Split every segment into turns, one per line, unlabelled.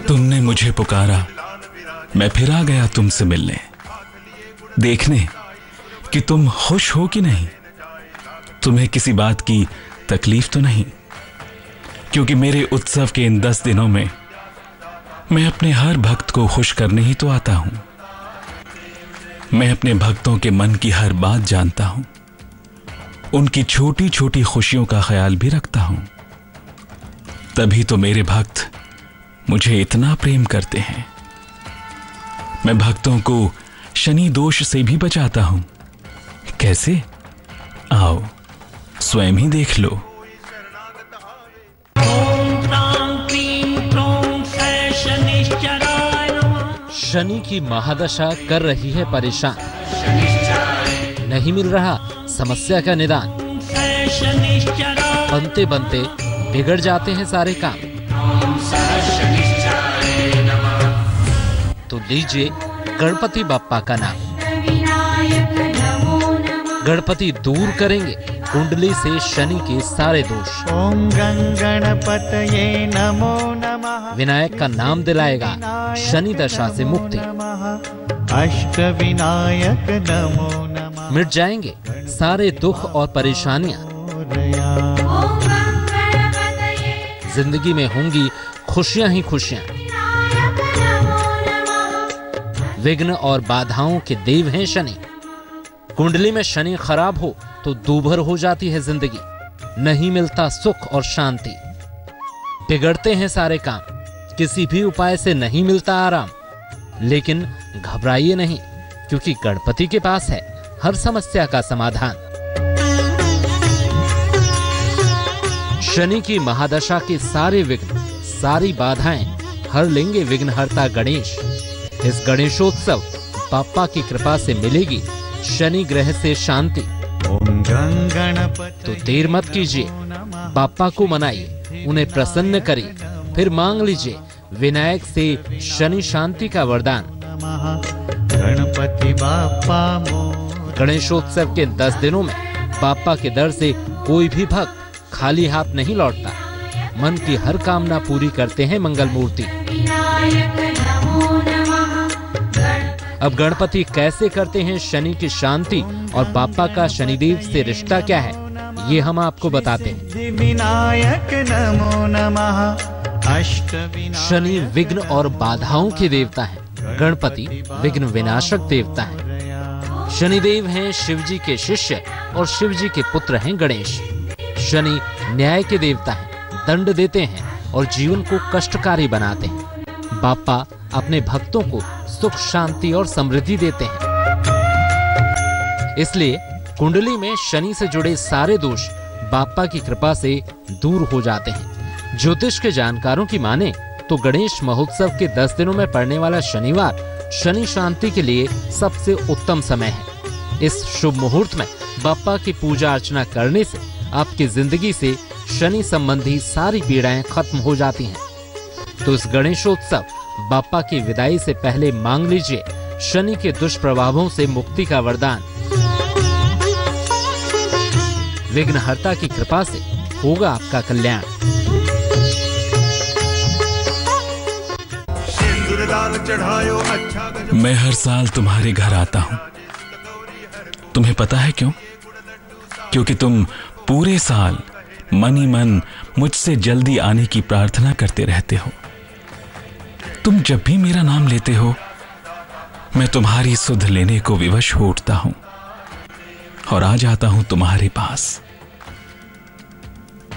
तुमने मुझे पुकारा, मैं फिर आ गया तुमसे मिलने, देखने कि तुम खुश हो कि नहीं, तुम्हें किसी बात की तकलीफ तो नहीं। क्योंकि मेरे उत्सव के इन 10 दिनों में मैं अपने हर भक्त को खुश करने ही तो आता हूं। मैं अपने भक्तों के मन की हर बात जानता हूं, उनकी छोटी छोटी खुशियों का ख्याल भी रखता हूं। तभी तो मेरे भक्त मुझे इतना प्रेम करते हैं। मैं भक्तों को शनि दोष से भी बचाता हूं। कैसे? आओ स्वयं ही देख लो।
शनि की महादशा कर रही है परेशान, नहीं मिल रहा समस्या का निदान, बनते बनते बिगड़ जाते हैं सारे काम। तो लीजिए गणपति बप्पा का नाम। गणपति दूर करेंगे कुंडली से शनि के सारे दोष।
ओम गणपतये नमो नमः।
विनायक का नाम दिलाएगा शनि दशा से मुक्ति।
अष्ट विनायक नमो नमः।
मिट जाएंगे सारे दुख और परेशानियां। जिंदगी में होंगी खुशियां ही खुशियां। विघ्न और बाधाओं के देव हैं शनि। कुंडली में शनि खराब हो तो दूभर हो जाती है जिंदगी, नहीं मिलता सुख और शांति, बिगड़ते हैं सारे काम, किसी भी उपाय से नहीं मिलता आराम। लेकिन घबराइए नहीं, क्योंकि गणपति के पास है हर समस्या का समाधान। शनि की महादशा के सारे विघ्न, सारी बाधाएं हर लेंगे विघ्नहर्ता गणेश। इस गणेशोत्सव बाप्पा की कृपा से मिलेगी शनि ग्रह से शांति। तो देर मत कीजिए, बाप्पा को मनाइए, उन्हें प्रसन्न करिए, फिर मांग लीजिए विनायक से शनि शांति का वरदान।
गणपति बाप्पा
गणेशोत्सव के 10 दिनों में बाप्पा के दर से कोई भी भक्त खाली हाथ नहीं लौटता। मन की हर कामना पूरी करते हैं मंगल मूर्ति। अब गणपति कैसे करते हैं शनि की शांति और बाप्पा का शनिदेव से रिश्ता क्या है, ये हम आपको बताते हैं।
विनायक नमो नमः।
शनि विघ्न और बाधाओं के देवता हैं, गणपति विघ्न विनाशक देवता हैं। शनिदेव हैं शिव जी के शिष्य और शिव जी के पुत्र हैं गणेश। शनि न्याय के देवता हैं, दंड देते हैं और जीवन को कष्टकारी बनाते हैं। बाप्पा अपने भक्तों को सुख शांति और समृद्धि देते हैं। इसलिए कुंडली में शनि से जुड़े सारे दोष बाप्पा की कृपा से दूर हो जाते हैं। ज्योतिष के जानकारों की माने तो गणेश महोत्सव के 10 दिनों में पड़ने वाला शनिवार शनि शांति के लिए सबसे उत्तम समय है। इस शुभ मुहूर्त में बाप्पा की पूजा अर्चना करने से आपकी जिंदगी से शनि संबंधी सारी पीड़ाएं खत्म हो जाती हैं। तो इस गणेशोत्सव बाप्पा की विदाई से पहले मांग लीजिए शनि के दुष्प्रभावों से मुक्ति का वरदान। विघ्नहर्ता की कृपा से होगा आपका कल्याण।
मैं हर साल तुम्हारे घर आता हूं। तुम्हें पता है क्यों? क्योंकि तुम पूरे साल मन ही मन मुझसे जल्दी आने की प्रार्थना करते रहते हो। तुम जब भी मेरा नाम लेते हो, मैं तुम्हारी सुध लेने को विवश हो उठता हूं और आ जाता हूं तुम्हारे पास।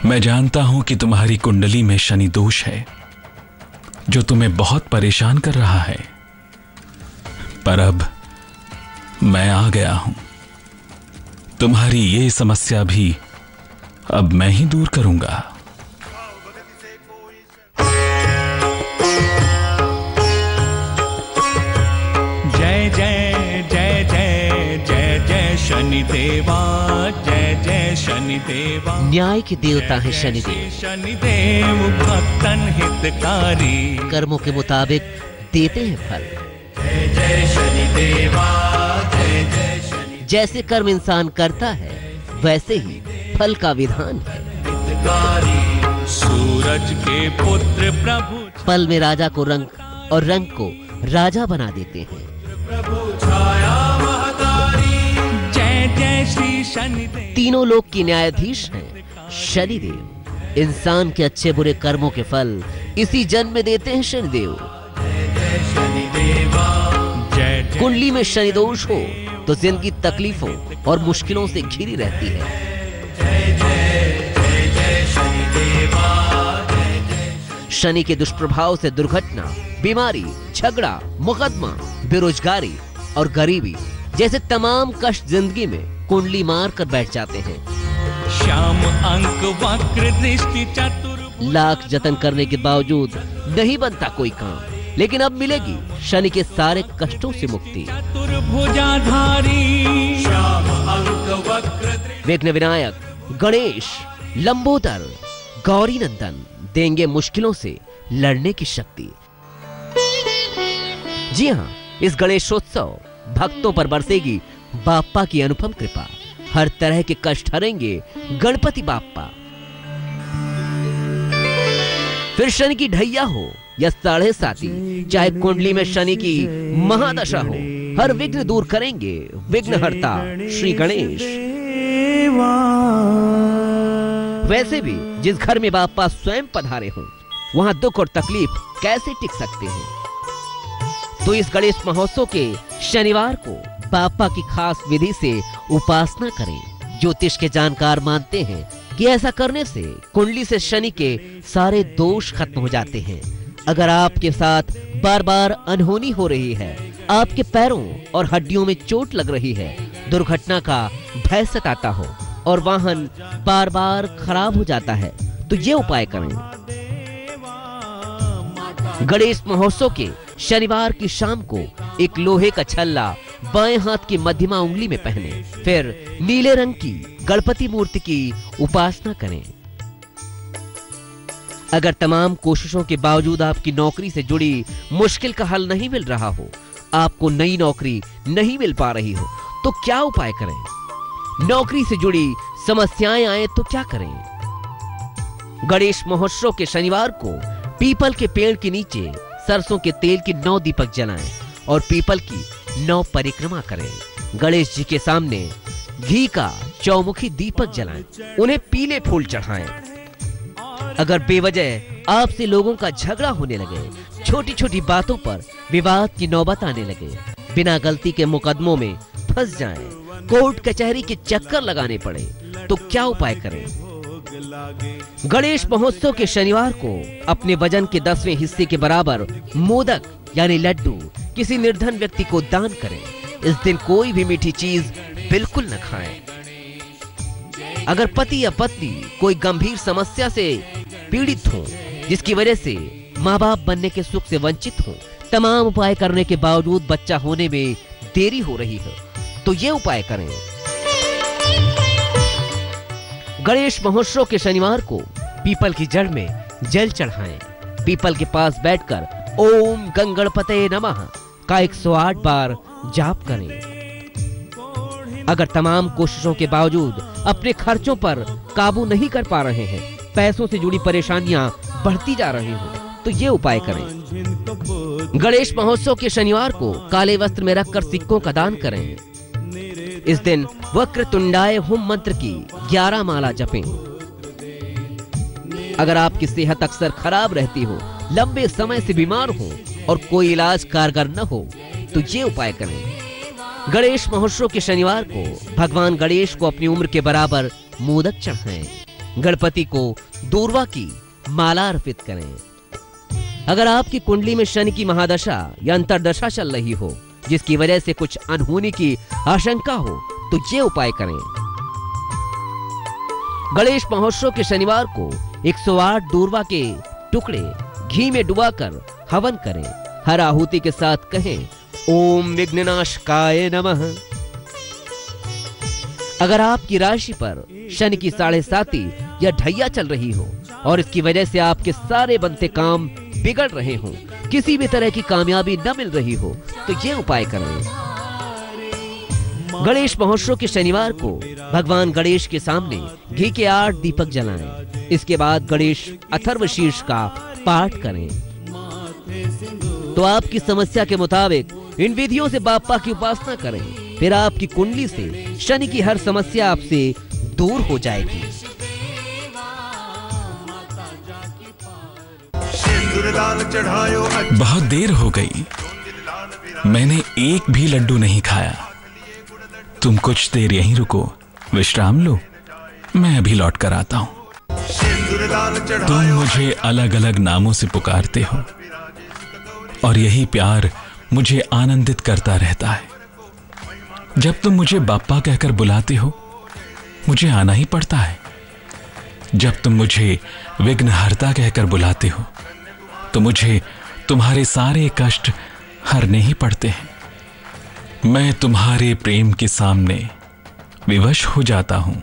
मैं जानता हूं कि तुम्हारी कुंडली में शनि दोष है, जो तुम्हें बहुत परेशान कर रहा है। पर अब मैं आ गया हूं। तुम्हारी ये समस्या भी अब मैं ही दूर करूंगा।
जय जय जय जय जय जय शनिदेवा, जय जय शनिदेवा।
न्याय के देवता है शनिदेव।
शनिदेव भक्तन हितकारी,
कर्मों के मुताबिक देते हैं फल।
जय जय शनिदेवा, जय जय शनि।
जैसे कर्म इंसान करता है, वैसे ही फल का विधान है।
हितकारी सूरज के पुत्र प्रभु
पल में राजा को रंग और रंग को राजा बना देते हैं।
प्रभु छाया महतारी, जय जय श्री शनिदेव।
तीनों लोक की न्यायाधीश हैं शनिदेव। इंसान के अच्छे बुरे कर्मों के फल इसी जन्म में देते हैं शनिदेव।
जय जय शनिदेवा, जय जय।
कुंडली में शनि दोष हो तो जिंदगी तकलीफों और मुश्किलों से घिरी रहती है।
जय जय जय जय शनिदेवा, जय जय।
शनि के दुष्प्रभाव से दुर्घटना, बीमारी, झगड़ा, मुकदमा, बेरोजगारी और गरीबी जैसे तमाम कष्ट जिंदगी में कुंडली मार कर बैठ जाते हैं।
श्याम अंक वक्र दृष्टि चतुर,
लाख जतन करने के बावजूद नहीं बनता कोई काम, लेकिन अब मिलेगी शनि के सारे कष्टों से मुक्ति।
चतुर्भुजाधारी, श्याम अंक वक्र दृष्टि।
विघ्न विनायक गणेश, लंबोदर, गौरी नंदन देंगे मुश्किलों से लड़ने की शक्ति। जी हाँ, इस गणेशोत्सव भक्तों पर बरसेगी बाप्पा की अनुपम कृपा। हर तरह के कष्ट हरेंगे गणपति बाप्पा। फिर शनि की ढैया हो या 7.5, चाहे कुंडली में शनि की महादशा हो, हर विघ्न दूर करेंगे विघ्नहर्ता श्री गणेश। वैसे भी जिस घर में बाप्पा स्वयं पधारे हों, वहां दुख और तकलीफ कैसे टिक सकते हैं। तो इस गणेश महोत्सव के शनिवार को बाप्पा की खास विधि से उपासना करें। ज्योतिष के जानकार मानते हैं कि ऐसा करने से कुंडली से शनि के सारे दोष खत्म हो जाते हैं। अगर आपके साथ बार बार अनहोनी हो रही है, आपके पैरों और हड्डियों में चोट लग रही है, दुर्घटना का भय सताता हो और वाहन बार बार खराब हो जाता है, तो ये उपाय करें। गणेश महोत्सव के शनिवार की शाम को एक लोहे का छल्ला बाएं हाथ की मध्यमा उंगली में पहने, फिर नीले रंग की गणपति मूर्ति की उपासना करें। अगर तमाम कोशिशों के बावजूद आपकी नौकरी से जुड़ी मुश्किल का हल नहीं मिल रहा हो, आपको नई नौकरी नहीं मिल पा रही हो, तो क्या उपाय करें। नौकरी से जुड़ी समस्याएं आए तो क्या करें। गणेश महोत्सव के शनिवार को पीपल के पेड़ के नीचे सरसों के तेल की 9 दीपक जलाएं और पीपल की 9 परिक्रमा करें। गणेश जी के सामने घी का चौमुखी दीपक जलाएं, उन्हें पीले फूल चढ़ाएं। अगर बेवजह आपसे लोगों का झगड़ा होने लगे, छोटी छोटी बातों पर विवाद की नौबत आने लगे, बिना गलती के मुकदमों में फंस जाएं, कोर्ट कचहरी के चक्कर लगाने पड़े, तो क्या उपाय करें। गणेश महोत्सव के शनिवार को अपने वजन के 10वें हिस्से के बराबर मोदक यानी लड्डू किसी निर्धन व्यक्ति को दान करें। इस दिन कोई भी मीठी चीज बिल्कुल न खाएं। अगर पति या पत्नी कोई गंभीर समस्या से पीड़ित हो, जिसकी वजह से माँ बाप बनने के सुख से वंचित हो, तमाम उपाय करने के बावजूद बच्चा होने में देरी हो रही है, तो ये उपाय करें। गणेश महोत्सव के शनिवार को पीपल की जड़ में जल चढ़ाएं। पीपल के पास बैठकर ओम गंगणपते नमः का 108 बार जाप करें। अगर तमाम कोशिशों के बावजूद अपने खर्चों पर काबू नहीं कर पा रहे हैं, पैसों से जुड़ी परेशानियां बढ़ती जा रही हो, तो ये उपाय करें। गणेश महोत्सव के शनिवार को काले वस्त्र में रखकर सिक्कों का दान करें। इस दिन वक्रतुंडाय हुम मंत्र की 11 माला जपें। अगर आपकी सेहत अक्सर खराब रहती हो, लंबे समय से बीमार हो और कोई इलाज कारगर न हो, तो ये उपाय करें। गणेश महोत्सव के शनिवार को भगवान गणेश को अपनी उम्र के बराबर मोदक चढ़ाएं। गणपति को दूर्वा की माला अर्पित करें। अगर आपकी कुंडली में शनि की महादशा या अंतरदशा चल रही हो, जिसकी वजह से कुछ अनहोनी की आशंका हो, तो ये उपाय करें। गणेश महोत्सव के शनिवार को 108 दूर्वा के टुकड़े घी में डुबाकर हवन करें। हर आहुति के साथ कहें ओम विघ्ननाशकाय नमः। अगर आपकी राशि पर शनि की 7.5 या ढैया चल रही हो और इसकी वजह से आपके सारे बनते काम बिगड़ रहे हो, किसी भी तरह की कामयाबी न मिल रही हो, तो ये उपाय करें। गणेश महोत्सव के शनिवार को भगवान गणेश के सामने घी के 8 दीपक जलाएं। इसके बाद गणेश अथर्वशीर्ष का पाठ करें। तो आपकी समस्या के मुताबिक इन विधियों से बाप्पा की उपासना करें, फिर आपकी कुंडली से शनि की हर समस्या आपसे दूर हो जाएगी।
बहुत देर हो गई, मैंने एक भी लड्डू नहीं खाया। तुम कुछ देर यहीं रुको, विश्राम लो, मैं अभी लौट कर आता हूं। तुम मुझे अलग अलग नामों से पुकारते हो और यही प्यार मुझे आनंदित करता रहता है। जब तुम मुझे बाप्पा कहकर बुलाते हो, मुझे आना ही पड़ता है। जब तुम मुझे विघ्नहर्ता कहकर बुलाते हो, तो मुझे तुम्हारे सारे कष्ट हरने ही पड़ते हैं। मैं तुम्हारे प्रेम के सामने विवश हो जाता हूं।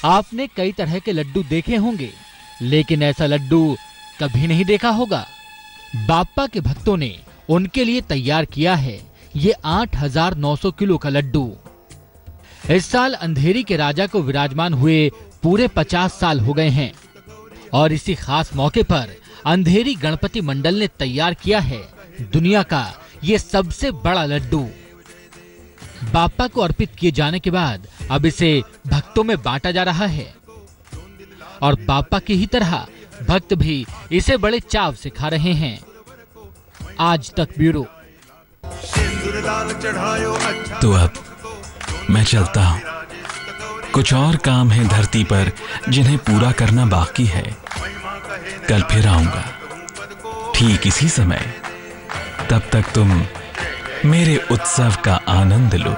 आपने कई तरह के लड्डू देखे होंगे, लेकिन ऐसा लड्डू कभी नहीं देखा होगा। बाप्पा के भक्तों ने उनके लिए तैयार किया है ये 8,900 किलो का लड्डू। इस साल अंधेरी के राजा को विराजमान हुए पूरे 50 साल हो गए हैं और इसी खास मौके पर अंधेरी गणपति मंडल ने तैयार किया है दुनिया का ये सबसे बड़ा लड्डू। बाप्पा को अर्पित किए जाने के बाद अब इसे भक्तों में बांटा जा रहा है और बाप्पा की ही तरह भक्त भी इसे बड़े चाव से खा रहे हैं। आज तक ब्यूरो।
तो अब मैं चलता हूं, कुछ और काम है धरती पर जिन्हें पूरा करना बाकी है। कल फिर आऊंगा ठीक इसी समय। तब तक तुम मेरे उत्सव का आनंद लो।